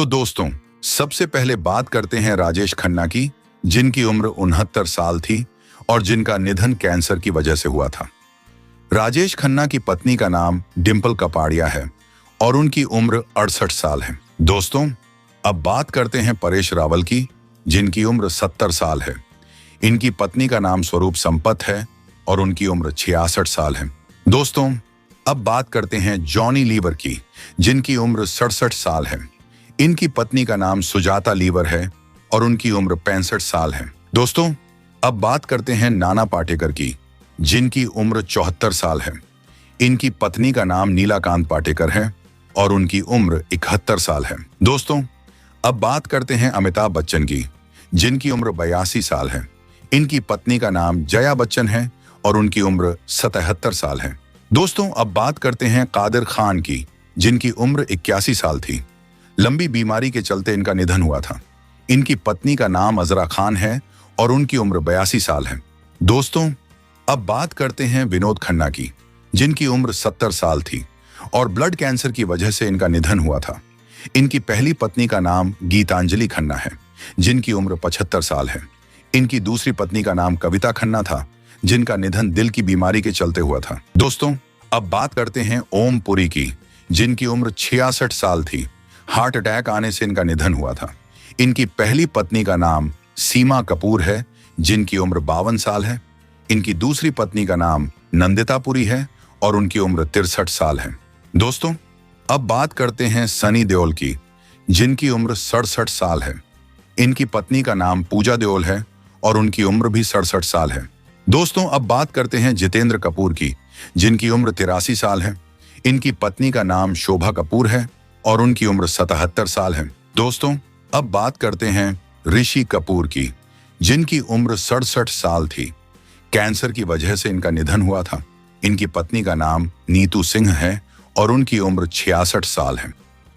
दोस्तों, सबसे पहले बात करते हैं राजेश खन्ना की, जिनकी उम्र 69 साल थी और जिनका निधन कैंसर की वजह से हुआ था। राजेश खन्ना की पत्नी का नाम डिंपल कपाड़िया है और उनकी उम्र 68 साल है। दोस्तों, अब बात करते हैं परेश रावल की, जिनकी उम्र 70 साल है। इनकी पत्नी का नाम स्वरूप संपत है और उनकी उम्र 66 साल है। दोस्तों, अब बात करते हैं जॉनी लीवर की, जिनकी उम्र 67 साल है। इनकी पत्नी का नाम सुजाता लीवर है और उनकी उम्र 65 साल है। दोस्तों, अब बात करते हैं नाना पाटेकर की, जिनकी उम्र 74 साल है। इनकी पत्नी का नाम नीलाकांत पाटेकर है और उनकी उम्र 71 साल है। दोस्तों, अब बात करते हैं अमिताभ बच्चन की, जिनकी उम्र 82 साल है। इनकी पत्नी का नाम जया बच्चन है और उनकी उम्र 77 साल है। दोस्तों, अब बात करते हैं कादिर खान की, जिनकी उम्र 81 साल थी। लंबी बीमारी के चलते इनका निधन हुआ था। इनकी पत्नी का नाम अजरा खान है और उनकी उम्र 82 साल है। दोस्तों, अब बात करते हैं विनोद खन्ना की, जिनकी उम्र 70 साल थी और ब्लड कैंसर की वजह से इनका निधन हुआ था। इनकी पहली पत्नी का नाम गीतांजलि खन्ना है, जिनकी उम्र 75 साल है। इनकी दूसरी पत्नी का नाम कविता खन्ना था, जिनका निधन दिल की बीमारी के चलते हुआ था। दोस्तों, अब बात करते हैं ओम पुरी की, जिनकी उम्र 66 साल थी। हार्ट अटैक आने से इनका निधन हुआ था। इनकी पहली पत्नी का नाम सीमा कपूर है, जिनकी उम्र 52 साल है। इनकी दूसरी पत्नी का नाम नंदिता पुरी है और उनकी उम्र 63 साल है। दोस्तों, अब बात करते हैं सनी देओल की, जिनकी उम्र 67 साल है। इनकी पत्नी का नाम पूजा देओल है और उनकी उम्र भी 67 साल है। दोस्तों, अब बात करते हैं जितेंद्र कपूर की, जिनकी उम्र 83 साल है। इनकी पत्नी का नाम शोभा कपूर है और उनकी उम्र 77 साल है। दोस्तों, अब बात करते हैं ऋषि कपूर की, जिनकी उम्र 67 साल थी। कैंसर की वजह से इनका निधन हुआ था। इनकी पत्नी का नाम नीतू सिंह है और उनकी उम्र 66 साल है।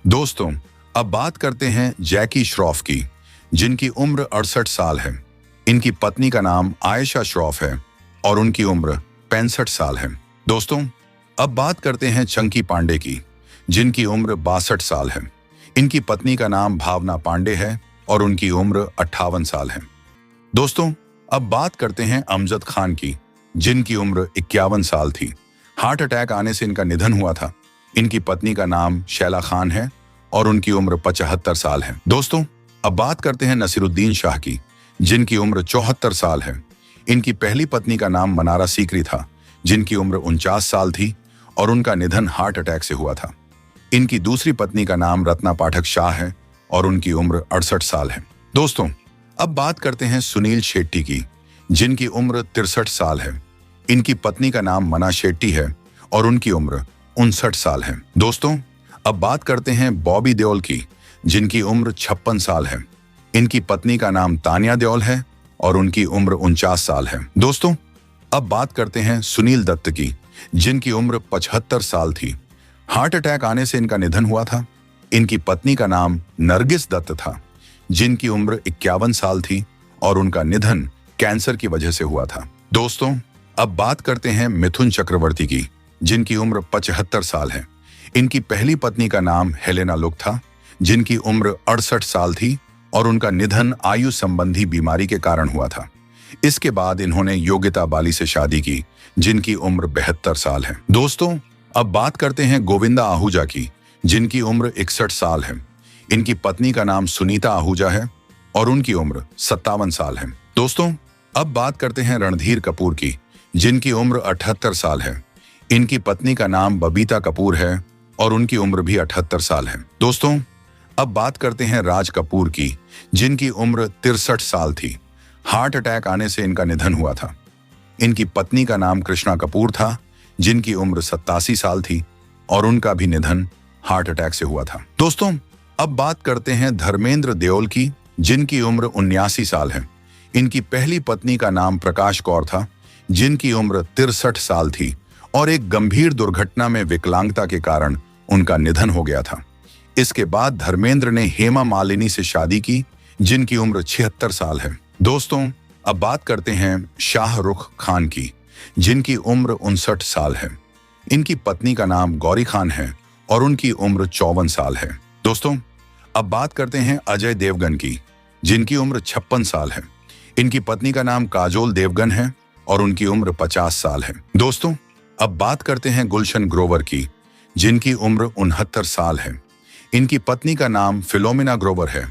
दोस्तों, अब बात करते हैं जैकी श्रॉफ की, जिनकी उम्र 68 साल है। इनकी पत्नी का नाम आयशा श्रॉफ है और उनकी उम्र 65 साल है। दोस्तों, अब बात करते हैं चंकी पांडे की, जिनकी उम्र 62 साल है। इनकी पत्नी का नाम भावना पांडे है और उनकी उम्र 58 साल है। दोस्तों, अब बात करते हैं अमजद खान की, जिनकी उम्र 51 साल थी। हार्ट अटैक आने से इनका निधन हुआ था। इनकी पत्नी का नाम शैला खान है और उनकी उम्र 75 साल है। दोस्तों, अब बात करते हैं नसीरुद्दीन शाह की, जिनकी उम्र 74 साल है। इनकी पहली पत्नी का नाम मनारा सीकरी था, जिनकी उम्र 49 साल थी और उनका निधन हार्ट अटैक से हुआ था। इनकी दूसरी पत्नी का नाम रत्ना पाठक शाह है और उनकी उम्र 68 साल है। दोस्तों, अब बात करते हैं सुनील शेट्टी की, जिनकी उम्र 63 साल है। इनकी पत्नी का नाम मना शेट्टी है और उनकी उम्र 59 साल है। दोस्तों, अब बात करते हैं बॉबी देओल की, जिनकी उम्र 56 साल है। इनकी पत्नी का नाम तानिया देओल है और उनकी उम्र 49 साल है। दोस्तों, अब बात करते हैं सुनील दत्त की, जिनकी उम्र 75 साल थी। हार्ट अटैक आने से इनका निधन हुआ था। इनकी पत्नी का नाम नरगिस दत्त था, जिनकी उम्र 51 साल थी और उनका निधन कैंसर की वजह से हुआ था। दोस्तों, अब बात करते हैं मिथुन चक्रवर्ती की, जिनकी उम्र 75 साल है। इनकी पहली पत्नी का नाम हेलेना लुक था, जिनकी उम्र 68 साल थी और उनका निधन आयु संबंधी बीमारी के कारण हुआ था। इसके बाद इन्होंने योगिता बाली से शादी की, जिनकी उम्र 72 साल है। दोस्तों, अब बात करते हैं गोविंदा आहूजा की, जिनकी उम्र 61 साल है। इनकी पत्नी का नाम सुनीता आहूजा है और उनकी उम्र 57 साल है। दोस्तों, अब बात करते हैं रणधीर कपूर की, जिनकी उम्र 78 साल है। इनकी पत्नी का नाम बबीता कपूर है और उनकी उम्र भी 78 साल है। दोस्तों, अब बात करते हैं राज कपूर की, जिनकी उम्र 63 साल थी। हार्ट अटैक आने से इनका निधन हुआ था। इनकी पत्नी का नाम कृष्णा कपूर था, जिनकी उम्र 87 साल थी और उनका भी निधन हार्ट अटैक से हुआ था। दोस्तों, अब बात करते हैं धर्मेंद्र देओल की, जिनकी उम्र 79 साल है। इनकी पहली पत्नी का नाम प्रकाश कौर था, जिनकी उम्र 63 साल थी और एक गंभीर दुर्घटना में विकलांगता के कारण उनका निधन हो गया था। इसके बाद धर्मेंद्र ने हेमा मालिनी से शादी की, जिनकी उम्र 76 साल है। दोस्तों, अब बात करते हैं शाहरुख खान की, जिनकी उम्र 59 साल है। इनकी पत्नी का नाम गौरी खान है और उनकी उम्र 54 साल है। दोस्तों, अब बात करते हैं अजय देवगन की, जिनकी उम्र 56 साल है। इनकी पत्नी का नाम काजोल देवगन है और उनकी उम्र 50 साल है। दोस्तों, अब बात करते हैं गुलशन ग्रोवर की, जिनकी उम्र 69 साल है। इनकी पत्नी का नाम फिलोमिना ग्रोवर है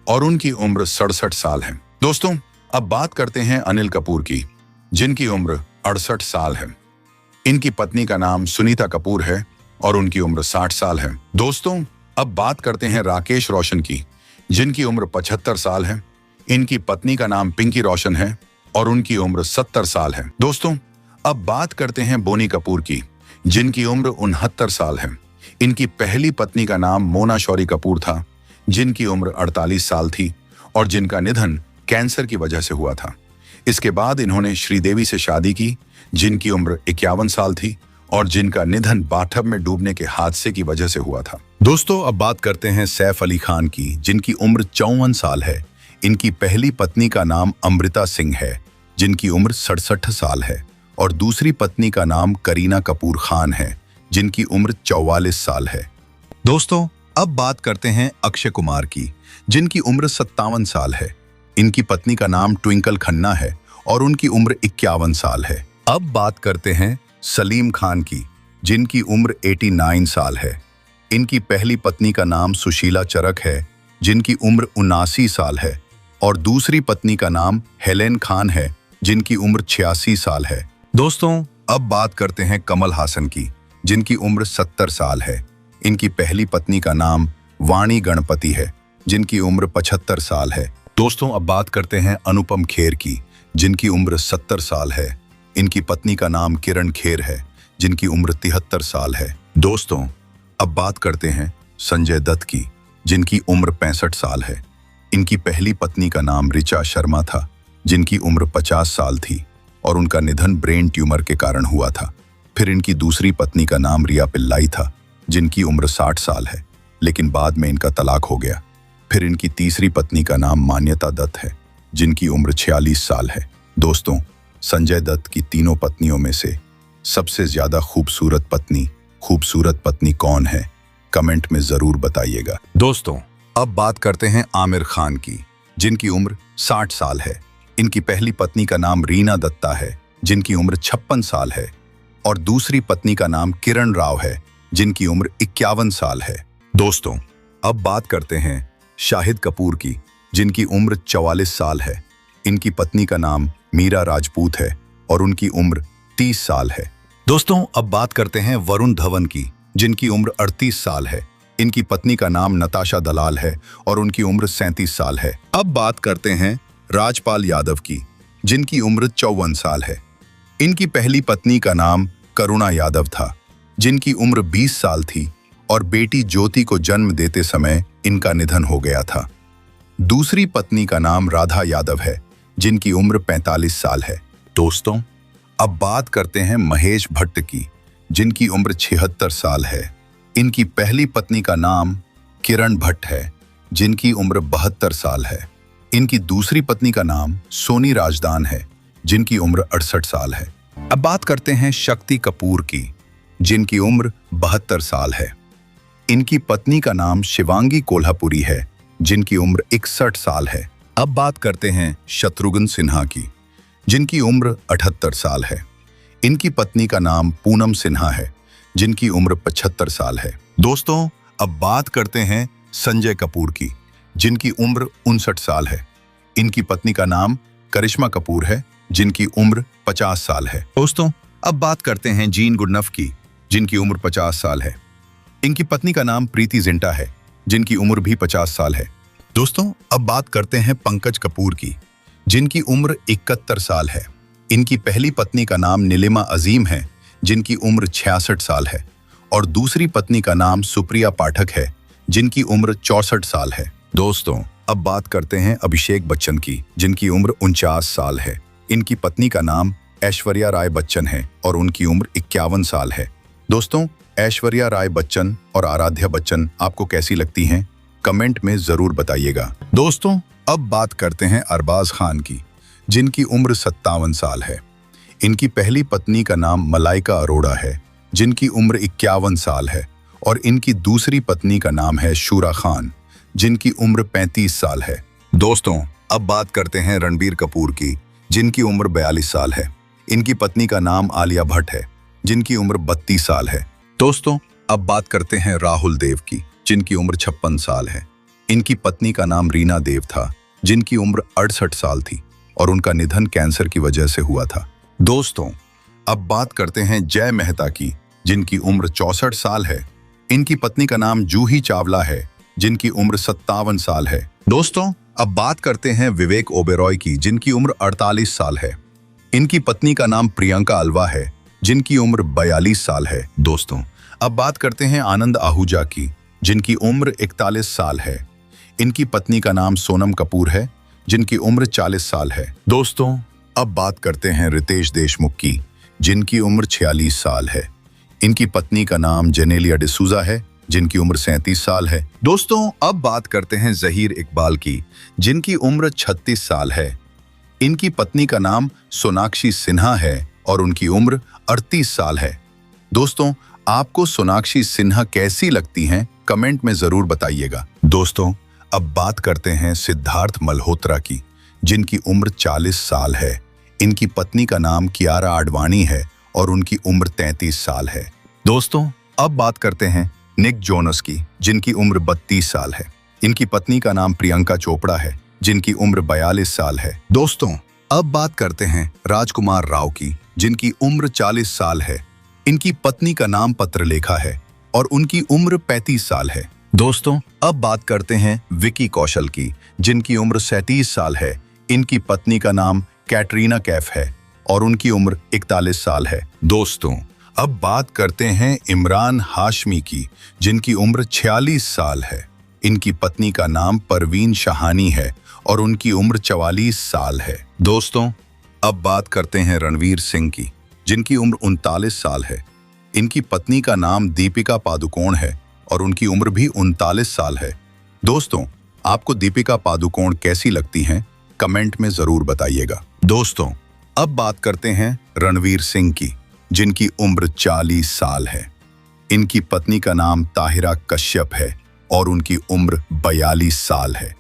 और उनकी उम्र 67 साल है। दोस्तों, अब बात करते हैं अनिल कपूर की, जिनकी उम्र 68 साल है। इनकी पत्नी का नाम सुनीता कपूर है और उनकी उम्र 60 साल है। दोस्तों, अब बात करते हैं राकेश रोशन की, जिनकी उम्र 75 साल है। इनकी पत्नी का नाम पिंकी रोशन है और उनकी उम्र 70 साल है। दोस्तों, अब बात करते हैं बोनी कपूर की, जिनकी उम्र 69 साल है। इनकी पहली पत्नी का नाम मोना शौरी कपूर था, जिनकी उम्र 48 साल थी और जिनका निधन कैंसर की वजह से हुआ था। इसके बाद इन्होंने श्रीदेवी से शादी की, जिनकी उम्र 51 साल थी और जिनका निधन बाथटब में डूबने के हादसे की वजह से हुआ था। दोस्तों, अब बात करते हैं सैफ अली खान की, जिनकी उम्र 54 साल है। इनकी पहली पत्नी का नाम अमृता सिंह है, जिनकी उम्र 67 साल है और दूसरी पत्नी का नाम करीना कपूर खान है, जिनकी उम्र 44 साल है। दोस्तों, अब बात करते हैं अक्षय कुमार की, जिनकी उम्र 57 साल है। इनकी पत्नी का नाम ट्विंकल खन्ना है और उनकी उम्र 51 साल है। अब बात करते हैं सलीम खान की, जिनकी उम्र 89 साल है। इनकी पहली पत्नी का नाम सुशीला चरक है, जिनकी उम्र 79 साल है और दूसरी पत्नी का नाम हेलेन खान है, जिनकी उम्र 86 साल है। दोस्तों, अब बात करते हैं कमल हासन की, जिनकी उम्र 70 साल है। इनकी पहली पत्नी का नाम वाणी गणपति है, जिनकी उम्र 75 साल है। दोस्तों, अब बात करते हैं अनुपम खेर की, जिनकी उम्र 70 साल है। इनकी पत्नी का नाम किरण खेर है, जिनकी उम्र 73 साल है। दोस्तों, अब बात करते हैं संजय दत्त की, जिनकी उम्र 65 साल है। इनकी पहली पत्नी का नाम ऋचा शर्मा था, जिनकी उम्र 50 साल थी और उनका निधन ब्रेन ट्यूमर के कारण हुआ था। फिर इनकी दूसरी पत्नी का नाम रिया पिल्लाई था, जिनकी उम्र 60 साल है, लेकिन बाद में इनका तलाक हो गया। फिर इनकी तीसरी पत्नी का नाम मान्यता दत्त है, जिनकी उम्र 46 साल है। दोस्तों, संजय दत्त की तीनों पत्नियों में से सबसे ज्यादा खूबसूरत पत्नी कौन है? कमेंट में जरूर बताइएगा। दोस्तों, अब बात करते हैं आमिर खान की, जिनकी उम्र 60 साल है। इनकी पहली पत्नी का नाम रीना दत्ता है, जिनकी उम्र 56 साल है और दूसरी पत्नी का नाम किरण राव है, जिनकी उम्र 51 साल है। दोस्तों, अब बात करते हैं शाहिद कपूर की, जिनकी उम्र 44 साल है। इनकी पत्नी का नाम मीरा राजपूत है और उनकी उम्र 30 साल है। दोस्तों, अब बात करते हैं वरुण धवन की, जिनकी उम्र 38 साल है। इनकी पत्नी का नाम नताशा दलाल है और उनकी उम्र 37 साल है। अब बात करते हैं राजपाल यादव की, जिनकी उम्र 54 साल है। इनकी पहली पत्नी का नाम करुणा यादव था, जिनकी उम्र 20 साल थी और बेटी ज्योति को जन्म देते समय इनका निधन हो गया था। दूसरी पत्नी का नाम राधा यादव है, जिनकी उम्र 45 साल है। दोस्तों, अब बात करते हैं महेश भट्ट की, जिनकी उम्र 76 साल है। इनकी पहली पत्नी का नाम किरण भट्ट है, जिनकी उम्र 72 साल है। इनकी दूसरी पत्नी का नाम सोनी राजदान है, जिनकी उम्र 68 साल है। अब बात करते हैं शक्ति कपूर की, जिनकी उम्र 72 साल है। इनकी पत्नी का नाम शिवांगी कोल्हापुरी है, जिनकी उम्र 61 साल है। अब बात करते हैं शत्रुघ्न सिन्हा की, जिनकी उम्र 78 साल है। इनकी पत्नी का नाम पूनम सिन्हा है, जिनकी उम्र 75 साल है। दोस्तों, अब बात करते हैं संजय कपूर की, जिनकी उम्र 59 साल है। इनकी पत्नी का नाम करिश्मा कपूर है, जिनकी उम्र 50 साल है। दोस्तों, अब बात करते हैं जीन गुडनफ की, जिनकी उम्र 50 साल है। इनकी पत्नी का नाम प्रीति जिंटा है, जिनकी उम्र भी 50 साल है। दोस्तों, अब बात करते हैं पंकज कपूर की, जिनकी उम्र 71 साल है। इनकी पहली पत्नी का नाम नीलिमा अजीम है, जिनकी उम्र 66 साल है और दूसरी पत्नी का नाम सुप्रिया पाठक है, जिनकी उम्र 64 साल है। दोस्तों, अब बात करते हैं अभिषेक बच्चन की, जिनकी उम्र 49 साल है। इनकी पत्नी का नाम ऐश्वर्या राय बच्चन है और उनकी उम्र 51 साल है। दोस्तों, ऐश्वर्या राय बच्चन और आराध्या बच्चन आपको कैसी लगती हैं? कमेंट में जरूर बताइएगा। दोस्तों, अब बात करते हैं अरबाज खान की, जिनकी उम्र 57 साल है। इनकी पहली पत्नी का नाम मलाइका अरोड़ा है, जिनकी उम्र 51 साल है और इनकी दूसरी पत्नी का नाम है शूरा खान, जिनकी उम्र 35 साल है। दोस्तों, अब बात करते हैं रणबीर कपूर की, जिनकी उम्र 42 साल है। इनकी पत्नी का नाम आलिया भट्ट है, जिनकी उम्र 32 साल है। दोस्तों, अब बात करते हैं राहुल देव की, जिनकी उम्र 56 साल है। इनकी पत्नी का नाम रीना देव था, जिनकी उम्र 68 साल थी और उनका निधन कैंसर की वजह से हुआ था। दोस्तों, अब बात करते हैं जय मेहता की, जिनकी उम्र 64 साल है। इनकी पत्नी का नाम जूही चावला है, जिनकी उम्र 57 साल है। दोस्तों, अब बात करते हैं विवेक ओबेरॉय की, जिनकी उम्र 48 साल है। इनकी पत्नी का नाम प्रियंका अल्वा है, जिनकी उम्र 42 साल है। दोस्तों, अब बात करते हैं आनंद आहूजा की, जिनकी उम्र 41 साल है। इनकी पत्नी का नाम सोनम कपूर है, जिनकी उम्र 40 साल है। दोस्तों, अब बात करते हैं रितेश देशमुख की, जिनकी उम्र 46 साल है। इनकी पत्नी का नाम जेनेलिया डिसूजा है, जिनकी उम्र 37 साल है। दोस्तों, अब बात करते हैं जहीर इकबाल की, जिनकी उम्र 36 साल है। इनकी पत्नी का नाम सोनाक्षी सिन्हा है और उनकी उम्र 38 साल है। दोस्तों, आपको सोनाक्षी सिन्हा कैसी लगती हैं? कमेंट में जरूर बताइएगा। दोस्तों, अब बात करते हैं सिद्धार्थ मल्होत्रा की, जिनकी उम्र 40 साल है। इनकी पत्नी का नाम कियारा आडवाणी है और उनकी उम्र 33 साल है। दोस्तों, अब बात करते हैं निक जोनस की, जिनकी उम्र 32 साल है। इनकी पत्नी का नाम प्रियंका चोपड़ा है, जिनकी उम्र 42 साल है। दोस्तों, अब बात करते हैं राजकुमार राव की, जिनकी उम्र 40 साल है। इनकी पत्नी का नाम पत्रलेखा है और उनकी उम्र 35 साल है। दोस्तों, अब बात करते हैं विकी कौशल की, जिनकी उम्र 37 साल है। इनकी पत्नी का नाम कैटरीना कैफ है और उनकी उम्र 41 साल है। दोस्तों, अब बात करते हैं इमरान हाशमी की, जिनकी उम्र 46 साल है। इनकी पत्नी का नाम परवीन शाहानी है और उनकी उम्र 44 साल है। दोस्तों, अब बात करते हैं रणवीर सिंह की, जिनकी उम्र 39 साल है। इनकी पत्नी का नाम दीपिका पादुकोण है और उनकी उम्र भी 39 साल है। दोस्तों, आपको दीपिका पादुकोण कैसी लगती हैं? कमेंट में जरूर बताइएगा। दोस्तों, अब बात करते हैं रणवीर सिंह की, जिनकी उम्र 40 साल है। इनकी पत्नी का नाम ताहिरा कश्यप है और उनकी उम्र 42 साल है।